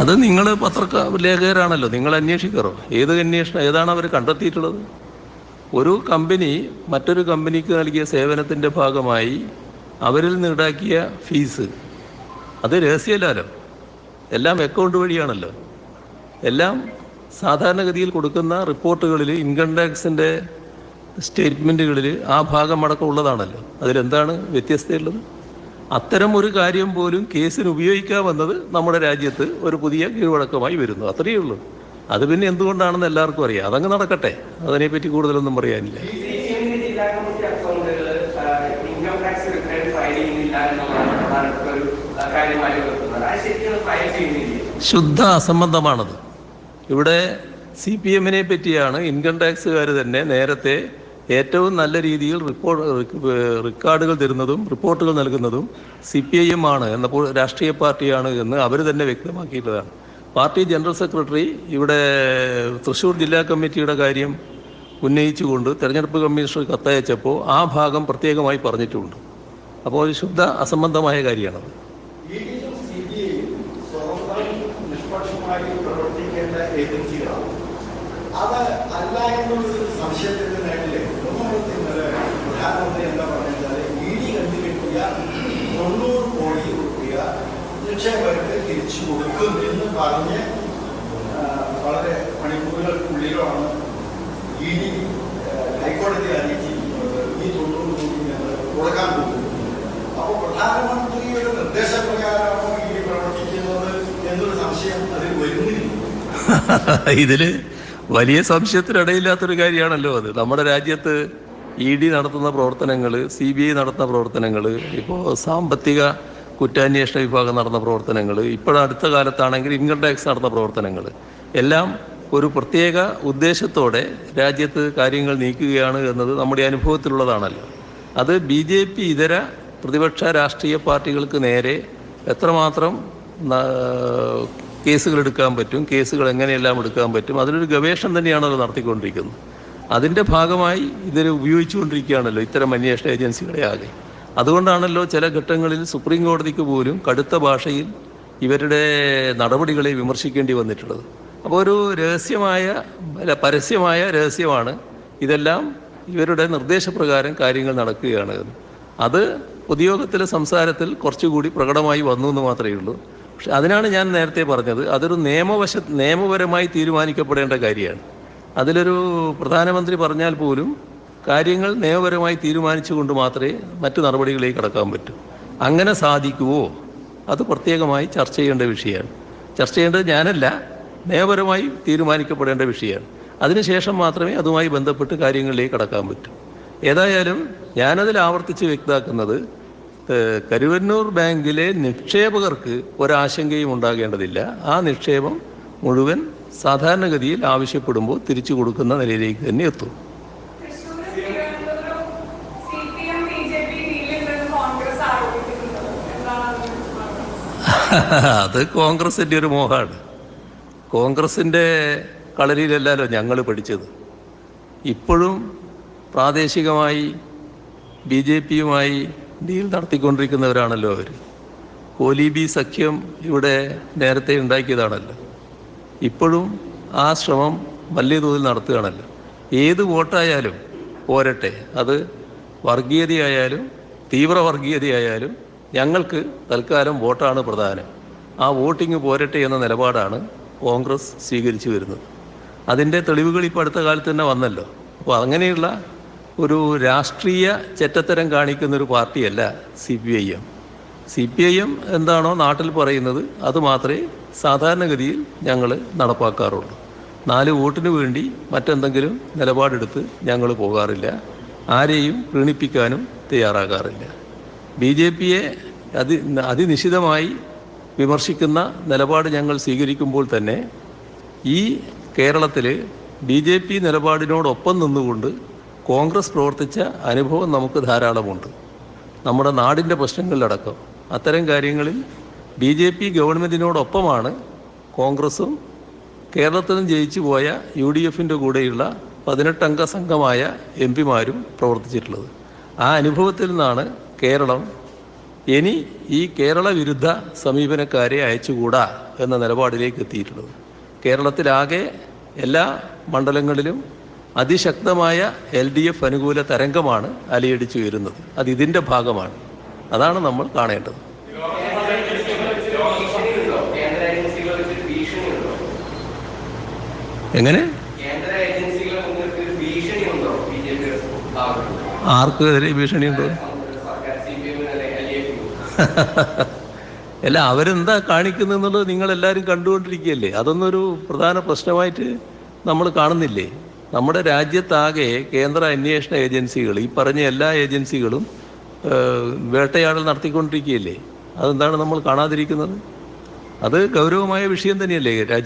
അത് നിങ്ങൾ ലേഖകരാണല്ലോ, നിങ്ങൾ അന്വേഷിക്കാറോ? ഏതാണ് അവർ കണ്ടെത്തിയിട്ടുള്ളത്? ഒരു കമ്പനി മറ്റൊരു കമ്പനിക്ക് നൽകിയ സേവനത്തിൻ്റെ ഭാഗമായി അവരിൽ നിന്ന് ഈടാക്കിയ ഫീസ് അത് രഹസ്യമല്ലല്ലോ, എല്ലാം അക്കൗണ്ട് വഴിയാണല്ലോ. എല്ലാം സാധാരണഗതിയിൽ കൊടുക്കുന്ന റിപ്പോർട്ടുകളിൽ, ഇൻകം ടാക്സിൻ്റെ സ്റ്റേറ്റ്മെൻറ്റുകളിൽ ആ ഭാഗം അടക്കം ഉള്ളതാണല്ലോ. അതിലെന്താണ് വ്യത്യസ്തയുള്ളത്? അത്തരം ഒരു കാര്യം പോലും കേസിന് ഉപയോഗിക്കാമെന്നത് നമ്മുടെ രാജ്യത്ത് ഒരു പുതിയ കീഴ്വഴക്കമായി വരുന്നു. അത്രയേ ഉള്ളൂ. അത് പിന്നെ എന്തുകൊണ്ടാണെന്ന് എല്ലാവർക്കും അറിയാം. അതങ്ങ് നടക്കട്ടെ, അതിനെപ്പറ്റി കൂടുതലൊന്നും പറയാനില്ല. ശുദ്ധ അസംബന്ധമാണത്. ഇവിടെ CPM-നെ പറ്റിയാണ് ഇൻകം ടാക്സുകാർ തന്നെ നേരത്തെ ഏറ്റവും നല്ല രീതിയിൽ റിക്കാർഡുകൾ തരുന്നതും റിപ്പോർട്ടുകൾ നൽകുന്നതും CPIM ആണ് എന്നപ്പോൾ രാഷ്ട്രീയ പാർട്ടിയാണ് എന്ന് അവർ തന്നെ വ്യക്തമാക്കിയിട്ടതാണ്. പാർട്ടി ജനറൽ സെക്രട്ടറി ഇവിടെ തൃശ്ശൂർ ജില്ലാ കമ്മിറ്റിയുടെ കാര്യം ഉന്നയിച്ചുകൊണ്ട് തെരഞ്ഞെടുപ്പ് കമ്മീഷണർ കത്തയച്ചപ്പോൾ ആ ഭാഗം പ്രത്യേകമായി പറഞ്ഞിട്ടുമുണ്ട്. അപ്പോൾ ശുദ്ധ അസംബന്ധമായ കാര്യമാണത്. അത് അല്ല എന്നുള്ളൊരു സംശയത്തിന്റെ നേരില് പ്രധാനമന്ത്രി എന്താ പറഞ്ഞാൽ ED കണ്ടുകിട്ടിയ 90 കോടി രൂപ നിക്ഷേപകർക്ക് തിരിച്ചു കൊടുക്കും എന്ന് പറഞ്ഞ് വളരെ മണിക്കൂറുകൾക്കുള്ളിലാണ് ED ഹൈക്കോടതിയെ അറിയിച്ചിരിക്കുന്നത് ഈ 90 കോടി ഞങ്ങൾ കൊടുക്കാൻ പോകുന്നു. അപ്പോൾ പ്രധാനമന്ത്രിയുടെ നിർദ്ദേശപ്രകാരമാണോ ED പ്രവർത്തിക്കുന്നത് എന്നൊരു സംശയം അതിൽ വരുന്നില്ല. ഇതില് വലിയ സംശയത്തിനിടയില്ലാത്തൊരു കാര്യമാണല്ലോ അത്. നമ്മുടെ രാജ്യത്ത് ED നടത്തുന്ന പ്രവർത്തനങ്ങൾ, CBI നടത്തുന്ന പ്രവർത്തനങ്ങൾ, ഇപ്പോൾ സാമ്പത്തിക കുറ്റാന്വേഷണ വിഭാഗം നടന്ന പ്രവർത്തനങ്ങൾ, ഇപ്പോഴടുത്ത കാലത്താണെങ്കിൽ ഇൻകം ടാക്സ് നടന്ന പ്രവർത്തനങ്ങൾ എല്ലാം ഒരു പ്രത്യേക ഉദ്ദേശത്തോടെ രാജ്യത്ത് കാര്യങ്ങൾ നീക്കുകയാണ് എന്നത് നമ്മുടെ അനുഭവത്തിലുള്ളതാണല്ലോ. അത് BJP ഇതര പ്രതിപക്ഷ രാഷ്ട്രീയ പാർട്ടികൾക്ക് നേരെ എത്രമാത്രം കേസുകൾ എടുക്കാൻ പറ്റും, കേസുകൾ എങ്ങനെയെല്ലാം എടുക്കാൻ പറ്റും, അതിലൊരു ഗവേഷണം തന്നെയാണല്ലോ നടത്തിക്കൊണ്ടിരിക്കുന്നത്. അതിൻ്റെ ഭാഗമായി ഇതിനെ ഉപയോഗിച്ചുകൊണ്ടിരിക്കുകയാണല്ലോ ഇത്തരം അന്വേഷണ ഏജൻസികളെ ആകെ. അതുകൊണ്ടാണല്ലോ ചില ഘട്ടങ്ങളിൽ സുപ്രീം കോടതിക്ക് പോലും കടുത്ത ഭാഷയിൽ ഇവരുടെ നടപടികളെ വിമർശിക്കേണ്ടി വന്നിട്ടുള്ളത്. അപ്പോൾ ഒരു പരസ്യമായ രഹസ്യമാണ് ഇതെല്ലാം. ഇവരുടെ നിർദ്ദേശപ്രകാരം കാര്യങ്ങൾ നടക്കുകയാണ്. അത് പൊതുയോഗത്തിലെ സംസാരത്തിൽ കുറച്ചുകൂടി പ്രകടമായി വന്നു എന്ന് മാത്രമേ ഉള്ളൂ. പക്ഷെ അതിനാണ് ഞാൻ നേരത്തെ പറഞ്ഞത്, അതൊരു നിയമപരമായി തീരുമാനിക്കപ്പെടേണ്ട കാര്യമാണ്. അതിലൊരു പ്രധാനമന്ത്രി പറഞ്ഞാൽ പോലും കാര്യങ്ങൾ നിയമപരമായി തീരുമാനിച്ചുകൊണ്ട് മാത്രമേ മറ്റു നടപടികളിലേക്ക് കടക്കാൻ പറ്റൂ. അങ്ങനെ സാധിക്കുമോ? അത് പ്രത്യേകമായി ചർച്ച ചെയ്യേണ്ട വിഷയമാണ്. ചർച്ച ചെയ്യേണ്ടത് ഞാനല്ല, നിയമപരമായി തീരുമാനിക്കപ്പെടേണ്ട വിഷയമാണ്. അതിനുശേഷം മാത്രമേ അതുമായി ബന്ധപ്പെട്ട് കാര്യങ്ങളിലേക്ക് കടക്കാൻ പറ്റൂ. ഏതായാലും ഞാനതിൽ ആവർത്തിച്ച് വ്യക്തമാക്കുന്നത്, കരുവന്നൂർ ബാങ്കിലെ നിക്ഷേപകർക്ക് ഒരാശങ്കയും ഉണ്ടാകേണ്ടതില്ല. ആ നിക്ഷേപം മുഴുവൻ സാധാരണഗതിയിൽ ആവശ്യപ്പെടുമ്പോൾ തിരിച്ചു കൊടുക്കുന്ന നിലയിലേക്ക് തന്നെ എത്തും. അത് കോൺഗ്രസിൻ്റെ ഒരു മോഹമാണ്. കോൺഗ്രസിൻ്റെ കളരിയിലല്ലല്ലോ ഞങ്ങൾ പഠിച്ചത്. ഇപ്പോഴും പ്രാദേശികമായി BJP-യുമായി ഡീൽ നടത്തിക്കൊണ്ടിരിക്കുന്നവരാണല്ലോ അവർ. കോലീബി സഖ്യം ഇവിടെ നേരത്തെ ഉണ്ടാക്കിയതാണല്ലോ. ഇപ്പോഴും ആ ശ്രമം വലിയ തോതിൽ നടത്തുകയാണല്ലോ. ഏത് വോട്ടായാലും പോരട്ടെ, അത് വർഗീയതയായാലും തീവ്ര വർഗീയതയായാലും ഞങ്ങൾക്ക് തൽക്കാലം വോട്ടാണ് പ്രധാനം. ആ വോട്ടിങ് പോരട്ടെ എന്ന നിലപാടാണ് കോൺഗ്രസ് സ്വീകരിച്ചു വരുന്നത്. അതിൻ്റെ തെളിവുകൾ ഇപ്പോൾ അടുത്ത കാലത്ത് തന്നെ വന്നല്ലോ. അപ്പോൾ അങ്ങനെയുള്ള ഒരു രാഷ്ട്രീയ ചെറ്റത്തരം കാണിക്കുന്നൊരു പാർട്ടിയല്ല CPIM. CPIM എന്താണോ നാട്ടിൽ പറയുന്നത് അത് മാത്രമേ സാധാരണഗതിയിൽ ഞങ്ങൾ നടപ്പാക്കാറുള്ളൂ. 4 വോട്ടിന് വേണ്ടി മറ്റെന്തെങ്കിലും നിലപാടെടുത്ത് ഞങ്ങൾ പോകാറില്ല. ആരെയും പ്രീണിപ്പിക്കാനും തയ്യാറാകാറില്ല. BJP-യെ അതിനിശിതമായി വിമർശിക്കുന്ന നിലപാട് ഞങ്ങൾ സ്വീകരിക്കുമ്പോൾ തന്നെ ഈ കേരളത്തിൽ BJP നിലപാടിനോടൊപ്പം നിന്നുകൊണ്ട് കോൺഗ്രസ് പ്രവർത്തിച്ച അനുഭവം നമുക്ക് ധാരാളമുണ്ട്. നമ്മുടെ നാടിൻ്റെ പ്രശ്നങ്ങളിലടക്കം അത്തരം കാര്യങ്ങളിൽ BJP ഗവൺമെൻറ്റിനോടൊപ്പമാണ് കോൺഗ്രസും കേരളത്തിൽ നിന്ന് ജയിച്ചു പോയ UDF-ൻ്റെ കൂടെയുള്ള 18-അംഗ സംഘമായ MP-മാരും പ്രവർത്തിച്ചിട്ടുള്ളത്. ആ അനുഭവത്തിൽ നിന്നാണ് കേരളം ഇനി ഈ കേരള വിരുദ്ധ സമീപനക്കാരെ അയച്ചുകൂടാ എന്ന നിലപാടിലേക്ക് എത്തിയിട്ടുള്ളത്. കേരളത്തിലാകെ എല്ലാ മണ്ഡലങ്ങളിലും അതിശക്തമായ LDF അനുകൂല തരംഗമാണ് അലയടിച്ചു വരുന്നത്. അത് ഇതിൻ്റെ ഭാഗമാണ്. അതാണ് നമ്മൾ കാണേണ്ടത്. എങ്ങനെ? ആർക്കെതിരെ ഭീഷണിയുണ്ടോ? അല്ല, അവരെന്താ കാണിക്കുന്നെന്നുള്ളത് നിങ്ങളെല്ലാവരും കണ്ടുകൊണ്ടിരിക്കുകയല്ലേ. അതൊന്നൊരു പ്രധാന പ്രശ്നമായിട്ട് നമ്മൾ കാണുന്നില്ലേ? നമ്മുടെ രാജ്യത്താകെ കേന്ദ്ര അന്വേഷണ ഏജൻസികൾ, ഈ പറഞ്ഞ എല്ലാ ഏജൻസികളും വേട്ടയാടൽ നടത്തിക്കൊണ്ടിരിക്കുകയല്ലേ. അതെന്താണ് നമ്മൾ കാണാതിരിക്കുന്നത്? അത് ഗൗരവമായ വിഷയം തന്നെയല്ലേ രാജ്യം.